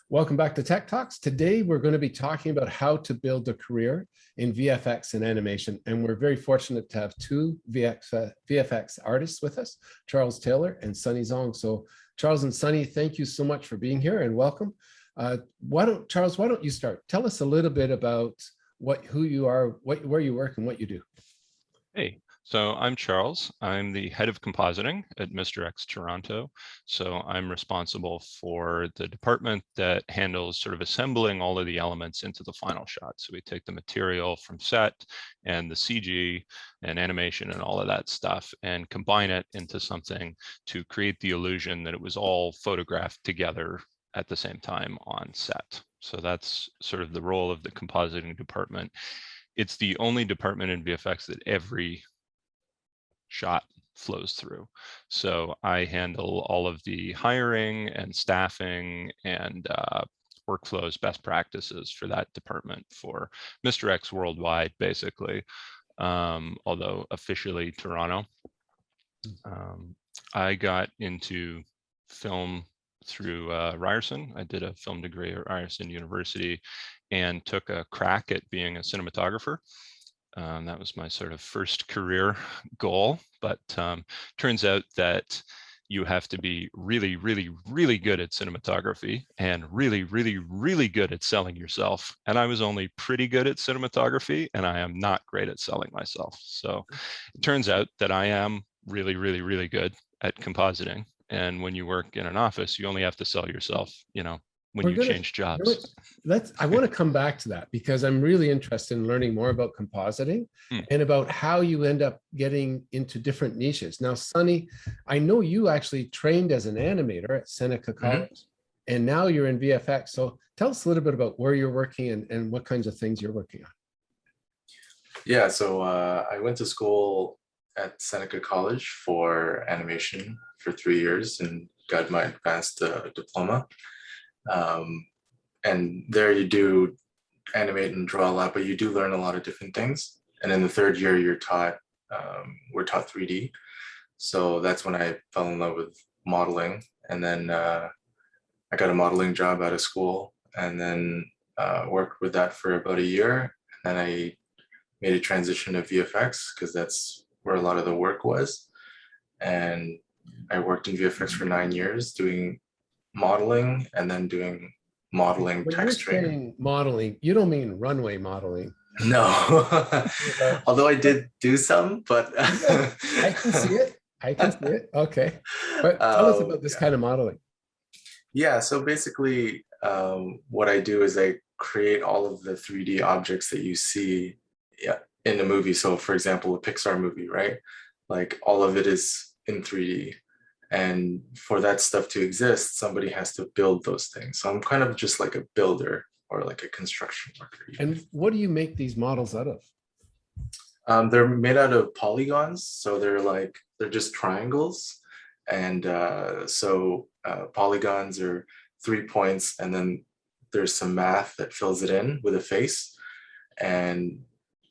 Welcome back to Tech Talks. Today, we're going to be talking about how to build a career in VFX and animation. And we're very fortunate to have two VFX artists with us, Charles Taylor and Sonny Zong. So Charles and Sonny, thank you so much for being here and welcome. Charles, why don't you start? Tell us a little bit about who you are, where you work and what you do. Hey, so I'm Charles. I'm the head of compositing at Mr. X Toronto. So I'm responsible for the department that handles sort of assembling all of the elements into the final shot. So we take the material from set and the CG and animation and all of that stuff and combine it into something to create the illusion that it was all photographed together at the same time on set. So that's sort of the role of the compositing department. It's the only department in VFX that every shot flows through. So I handle all of the hiring and staffing and workflows, best practices for that department for Mr. X worldwide, basically, although officially Toronto. I got into film through Ryerson. I did a film degree at Ryerson University and took a crack at being a cinematographer. That was my sort of first career goal, but turns out that you have to be really, really, really good at cinematography and really, really, really good at selling yourself. And I was only pretty good at cinematography, and I am not great at selling myself. So it turns out that I am really, really, really good at compositing. And when you work in an office, you only have to sell yourself, when you change jobs. I want to come back to that because I'm really interested in learning more about compositing and about how you end up getting into different niches. Now, Sonny, I know you actually trained as an animator at Seneca College, and now you're in VFX. So tell us a little bit about where you're working and what kinds of things you're working on. Yeah, so I went to school at Seneca College for animation for 3 years and got my advanced diploma. And there you do animate and draw a lot, but you do learn a lot of different things. And in the third year, we're taught 3D. So that's when I fell in love with modeling. And then I got a modeling job out of school and then worked with that for about a year. And then I made a transition to VFX because that's where a lot of the work was. And I worked in VFX for 9 years doing modeling and then doing modeling texturing. Saying modeling, you don't mean runway modeling? No, although I did do some, but I can see it. I can see it. Okay, but tell us about this kind of modeling. Yeah, so basically what I do is I create all of the 3D objects that you see in a movie. So for example, a Pixar movie, right? Like all of it is in 3D. And for that stuff to exist, somebody has to build those things. So I'm kind of just like a builder or like a construction worker. And what do you make these models out of? They're made out of polygons. So they're just triangles. And so polygons are 3 points. And then there's some math that fills it in with a face. And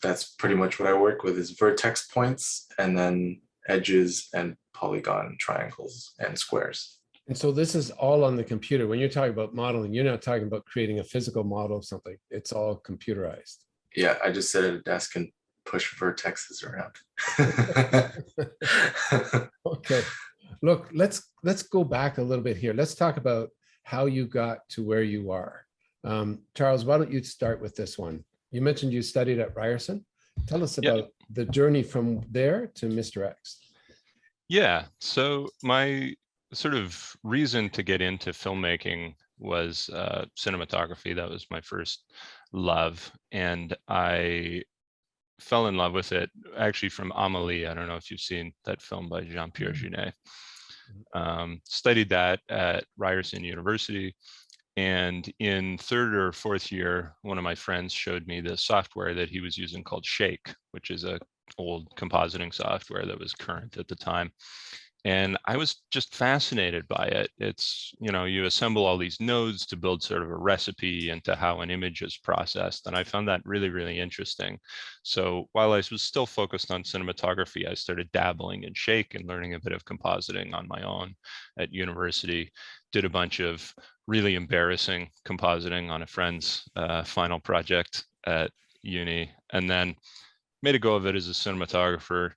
that's pretty much what I work with is vertex points and then edges and polygon triangles and squares. And so this is all on the computer. When you're talking about modeling, you're not talking about creating a physical model of something. It's all computerized. Yeah, I just sit at a desk and push vertexes around. Okay. Look, let's go back a little bit here. Let's talk about how you got to where you are. Charles, why don't you start with this one? You mentioned you studied at Ryerson. Tell us about the journey from there to Mr. X. Yeah, so my sort of reason to get into filmmaking was cinematography. That was my first love. And I fell in love with it actually from Amélie. I don't know if you've seen that film by Jean-Pierre Jeunet. Studied that at Ryerson University. And in third or fourth year, one of my friends showed me the software that he was using called Shake, which is a old compositing software that was current at the time. And I was just fascinated by it. It's, you assemble all these nodes to build sort of a recipe into how an image is processed. And I found that really, really interesting. So while I was still focused on cinematography, I started dabbling in Shake and learning a bit of compositing on my own at university. Did a bunch of really embarrassing compositing on a friend's final project at uni, and then made a go of it as a cinematographer.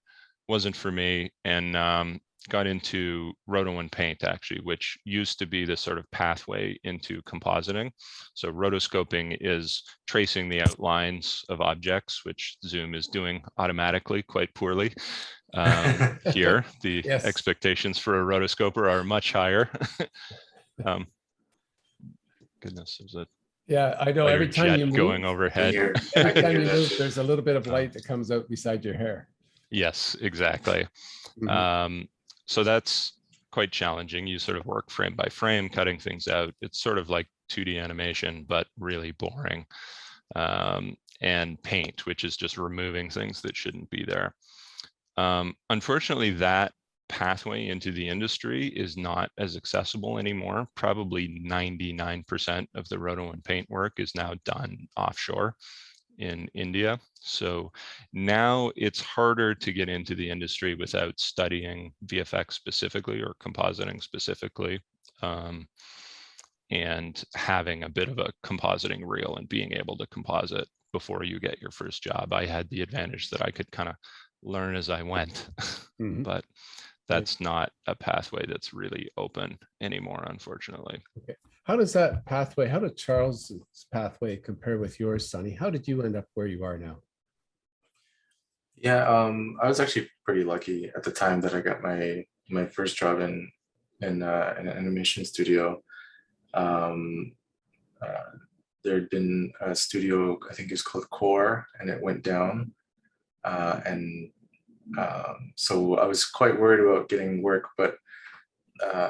Wasn't for me, and got into roto and paint, actually, which used to be the sort of pathway into compositing. So rotoscoping is tracing the outlines of objects, which Zoom is doing automatically quite poorly. Here, the Yes. expectations for a rotoscoper are much higher. Goodness, there's a Yeah, I know. Every time jet you move, going overhead. every time you move, there's a little bit of light that comes out beside your hair. Yes, exactly. So that's quite challenging. You sort of work frame by frame, cutting things out. It's sort of like 2D animation, but really boring. And paint, which is just removing things that shouldn't be there. Unfortunately, that pathway into the industry is not as accessible anymore. Probably 99% of the roto and paint work is now done offshore in India. So now it's harder to get into the industry without studying VFX specifically or compositing specifically, and having a bit of a compositing reel and being able to composite before you get your first job. I had the advantage that I could kind of learn as I went, but that's not a pathway that's really open anymore, unfortunately. Okay. How does that pathway, how did Charles's pathway compare with yours, Sonny? How did you end up where you are now? Yeah, I was actually pretty lucky at the time that I got my first job in an animation studio. There had been a studio, I think it's called Core, and it went down. So I was quite worried about getting work, but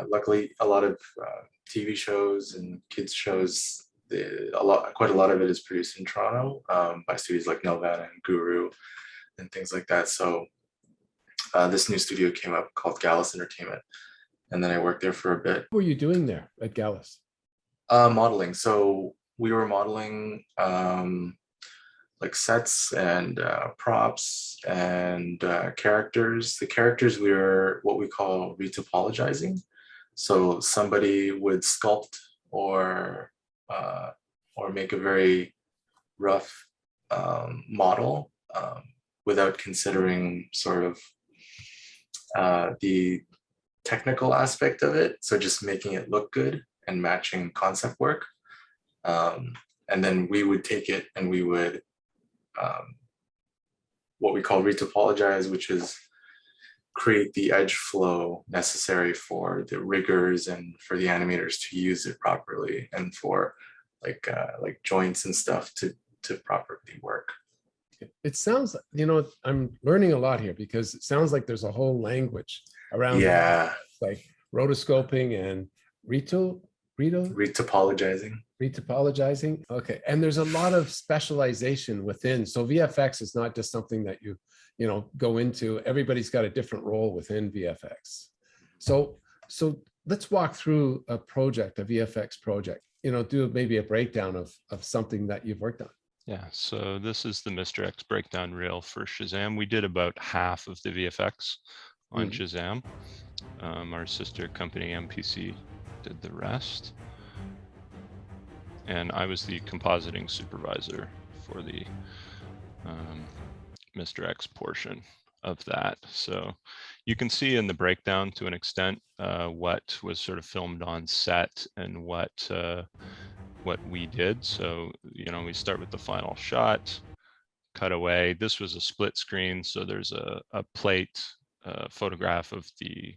luckily a lot of TV shows and kids shows, quite a lot of it is produced in Toronto by studios like Nelvana and Guru and things like that. So this new studio came up called Gallus Entertainment, and then I worked there for a bit. What were you doing there at Gallus? Modeling. So we were modeling like sets and props and characters. The characters we were what we call retopologizing. So somebody would sculpt or make a very rough model without considering sort of the technical aspect of it. So just making it look good and matching concept work. And then we would take it and we would what we call retopologize, which is create the edge flow necessary for the riggers and for the animators to use it properly, and for like joints and stuff to properly work. It sounds, I'm learning a lot here, because it sounds like there's a whole language around like rotoscoping and retopologizing. Okay. And there's a lot of specialization within. So VFX is not just something that you go into. Everybody's got a different role within VFX. So let's walk through a project, a VFX project, do maybe a breakdown of something that you've worked on. Yeah, so this is the Mr. X breakdown reel for Shazam. We did about half of the VFX on Shazam. Our sister company MPC did the rest. And I was the compositing supervisor for the Mr. X portion of that. So you can see in the breakdown to an extent what was sort of filmed on set and what we did. So, we start with the final shot, cut away. This was a split screen. So there's a plate photograph of the,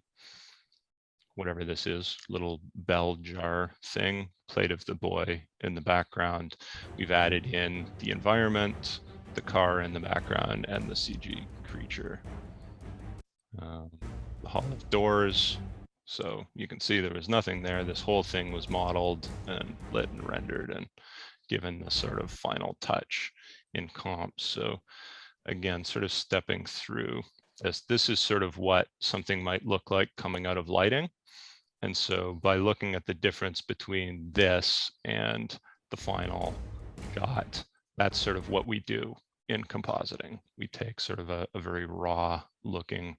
whatever this is, little bell jar thing, plate of the boy in the background. We've added in the environment, the car in the background, and the CG creature. The Hall of Doors. So you can see there was nothing there. This whole thing was modeled and lit and rendered and given the sort of final touch in comp. So again, sort of stepping through this. This is sort of what something might look like coming out of lighting. And so by looking at the difference between this and the final shot, that's sort of what we do in compositing. We take sort of a very raw looking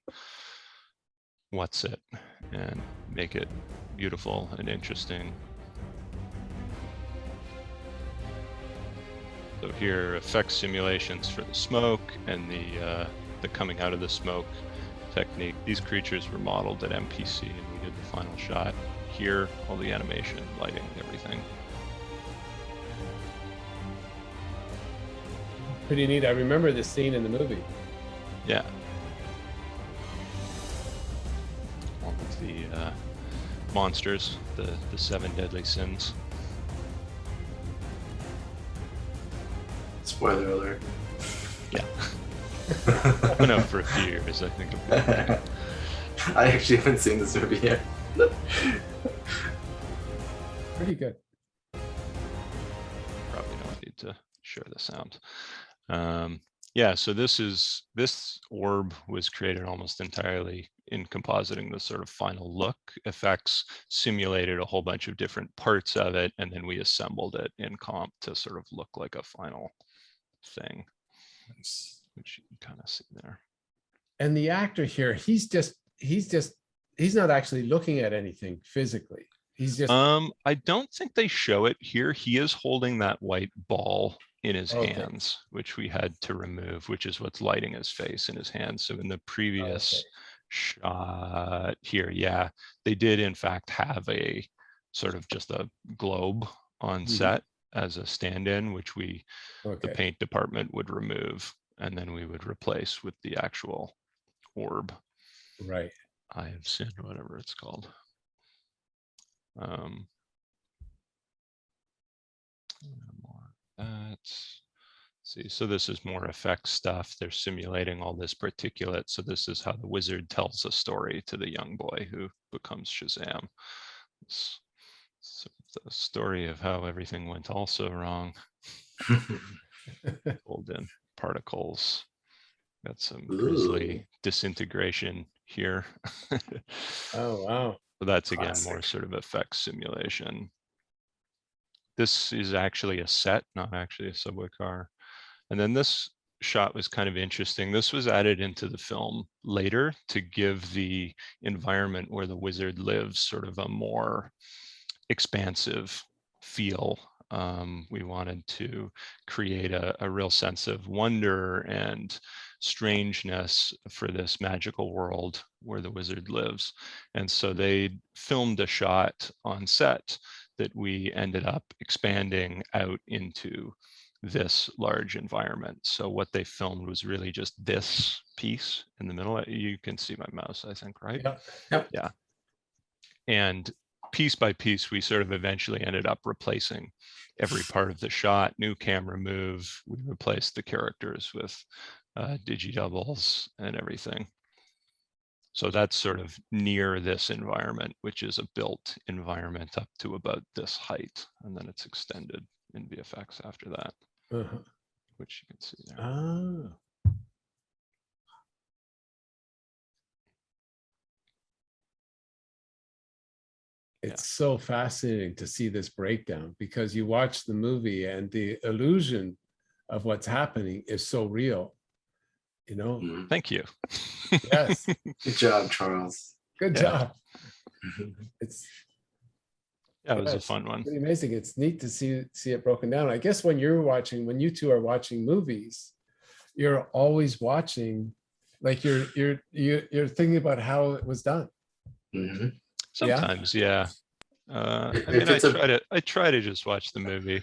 what's it and make it beautiful and interesting. So here, effects simulations for the smoke and the coming out of the smoke technique. These creatures were modeled at MPC, and we did the final shot. Here, all the animation, lighting, everything. Pretty neat. I remember this scene in the movie. Yeah. All of the monsters, the 7 deadly sins. Spoiler alert. Yeah. Been out for a few years, I think. I actually haven't seen this movie yet. Pretty good. Probably don't need to share the sound. Yeah, so this orb was created almost entirely in compositing the sort of final look. Effects simulated a whole bunch of different parts of it, and then we assembled it in comp to sort of look like a final thing, which you can kind of see there. And the actor here, he's not actually looking at anything physically. He's just I don't think they show it here. He is holding that white ball in his hands, which we had to remove, which is what's lighting his face in his hands. So in the previous shot here, yeah, they did in fact have a sort of just a globe on set as a stand-in, which the paint department would remove, and then we would replace with the actual orb. Right. I have sinned, whatever it's called. See, so this is more effects stuff. They're simulating all this particulate. So this is how the wizard tells a story to the young boy who becomes Shazam. It's the story of how everything went also wrong. Pulled in particles. Got some grisly disintegration here. Oh, wow. So that's again more sort of effects simulation. This is actually a set, not actually a subway car. And then this shot was kind of interesting. This was added into the film later to give the environment where the wizard lives sort of a more expansive feel. We wanted to create a real sense of wonder and strangeness for this magical world where the wizard lives. And so they filmed a shot on set that we ended up expanding out into this large environment. So what they filmed was really just this piece in the middle. You can see my mouse, I think, right? Yep. Yeah. And piece by piece, we sort of eventually ended up replacing every part of the shot, new camera move. We replaced the characters with digidoubles and everything. So that's sort of near this environment, which is a built environment up to about this height. And then it's extended in VFX after that, which you can see there. Ah. It's so fascinating to see this breakdown, because you watch the movie and the illusion of what's happening is so real, you know? Thank you. Yes. Good job, Charles. Good job. It was a fun one. Pretty amazing. It's neat to see it broken down. I guess when you two are watching movies, you're always watching, like you're thinking about how it was done. Sometimes, yeah. I mean, I try to just watch the movie.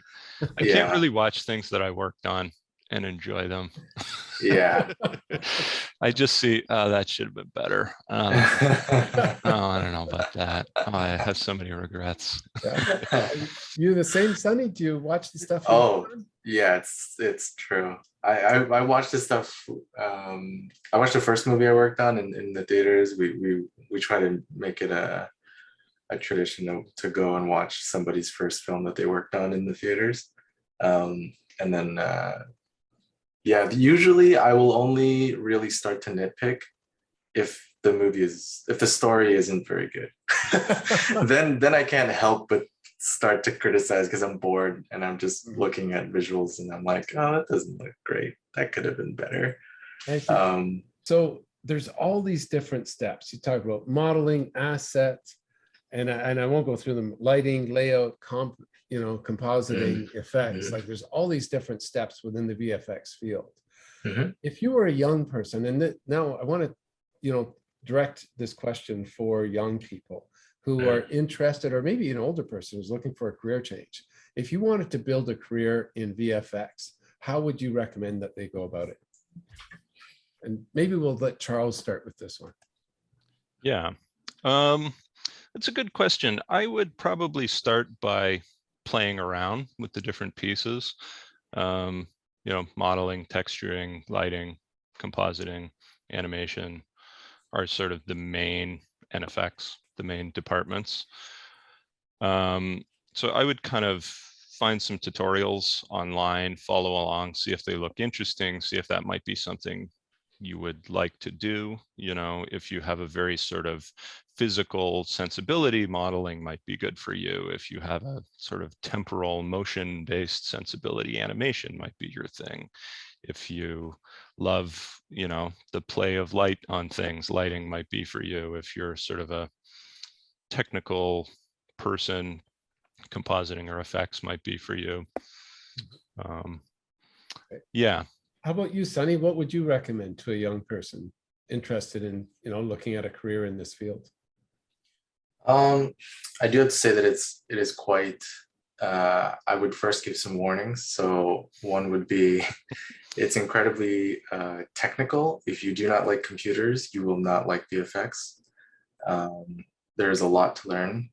I can't really watch things that I worked on and enjoy them. Yeah. I just see, that should have been better. I don't know about that. I have so many regrets. You the same, Sonny? Do you watch the stuff? Yeah, it's true. I watched the stuff. I watched the first movie I worked on in the theaters. We try to make it a tradition to go and watch somebody's first film that they worked on in the theaters. And then Yeah, usually I will only really start to nitpick if the story isn't very good. then I can't help but start to criticize because I'm bored and I'm just looking at visuals and I'm like, oh, that doesn't look great. That could have been better. I see. So there's all these different steps. You talk about modeling, assets, and I won't go through them. Lighting, layout, compositing, effects. Like there's all these different steps within the VFX field. If you were a young person, and now I want to, direct this question for young people who are interested, or maybe an older person who's looking for a career change. If you wanted to build a career in VFX, how would you recommend that they go about it? And maybe we'll let Charles start with this one. Yeah, it's a good question. I would probably start by playing around with the different pieces. Modeling, texturing, lighting, compositing, animation are sort of the main NFX, the main departments. So I would kind of find some tutorials online, follow along, see if they look interesting, see if that might be something you would like to do. If you have a very sort of physical sensibility, modeling might be good for you. If you have a sort of temporal motion-based sensibility, animation might be your thing. If you love, the play of light on things, lighting might be for you. If you're sort of a technical person, compositing or effects might be for you. Yeah. How about you, Sonny? What would you recommend to a young person interested in, looking at a career in this field? I do have to say that it is quite, I would first give some warnings. So one would be, it's incredibly technical. If you do not like computers, you will not like VFX. There's a lot to learn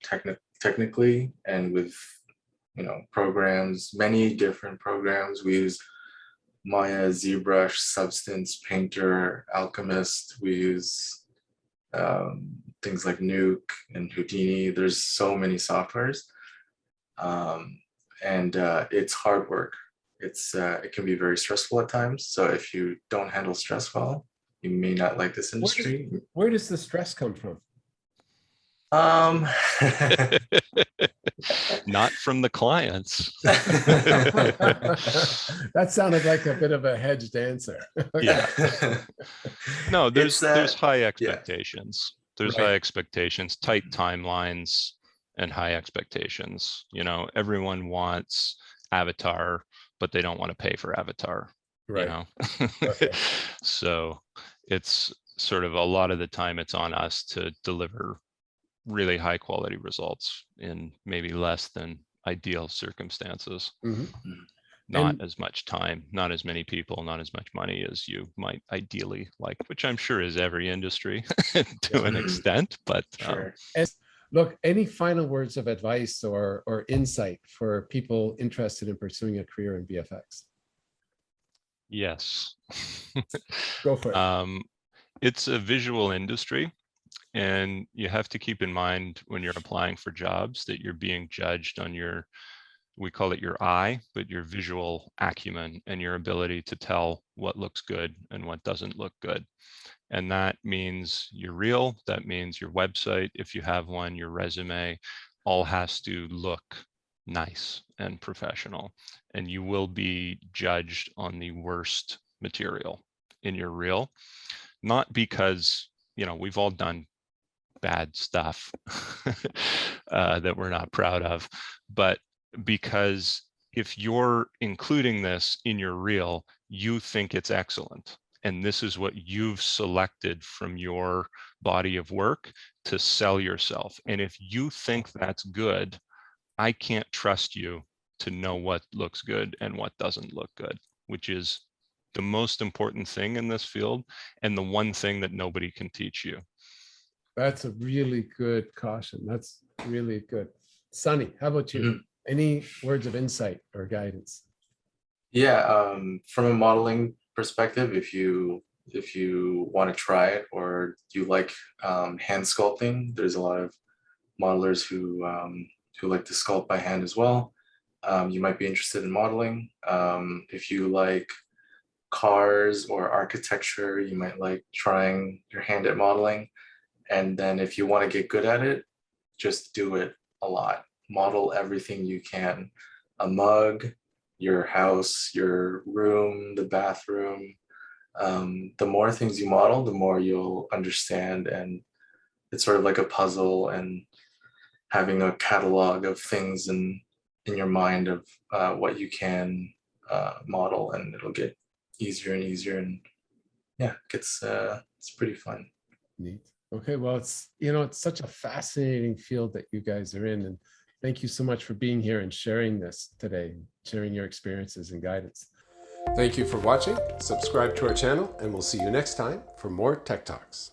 technically, and with programs, many different programs. We use Maya, ZBrush, Substance, Painter, Alchemist. We use things like Nuke and Houdini. There's so many softwares, and it's hard work. It can be very stressful at times. So if you don't handle stress well, you may not like this industry. Where does the stress come from? Not from the clients. That sounded like a bit of a hedged answer. Yeah. No, there's high expectations. There's high expectations, tight timelines, and high expectations. Everyone wants Avatar, but they don't want to pay for Avatar. Right. So it's sort of a lot of the time it's on us to deliver really high quality results in maybe less than ideal circumstances. Not as much time, not as many people, not as much money as you might ideally like, which I'm sure is every industry to an extent, but sure. Look, any final words of advice or insight for people interested in pursuing a career in VFX? Yes. Go for it. It's a visual industry, and you have to keep in mind when you're applying for jobs that you're being judged on we call it your eye, but your visual acumen and your ability to tell what looks good and what doesn't look good. And that means your reel, that means your website, if you have one, your resume, all has to look nice and professional. And you will be judged on the worst material in your reel, not because, we've all done bad stuff that we're not proud of, but because if you're including this in your reel, you think it's excellent. And this is what you've selected from your body of work to sell yourself. And if you think that's good, I can't trust you to know what looks good and what doesn't look good, which is the most important thing in this field and the one thing that nobody can teach you. That's a really good caution. That's really good. Sonny, how about you? Any words of insight or guidance? Yeah, from a modeling perspective, if you want to try it, or you like hand sculpting, there's a lot of modelers who like to sculpt by hand as well. You might be interested in modeling. If you like cars or architecture, you might like trying your hand at modeling. And then if you want to get good at it, just do it a lot. Model everything you can. A mug, your house, your room, the bathroom. The more things you model, the more you'll understand. And it's sort of like a puzzle, and having a catalog of things in your mind of what you can model, and it'll get easier and easier. And yeah, it's pretty fun. Neat. Okay, well, it's such a fascinating field that you guys are in, and thank you so much for being here and sharing this today, sharing your experiences and guidance. Thank you for watching. Subscribe to our channel, and we'll see you next time for more Tech Talks.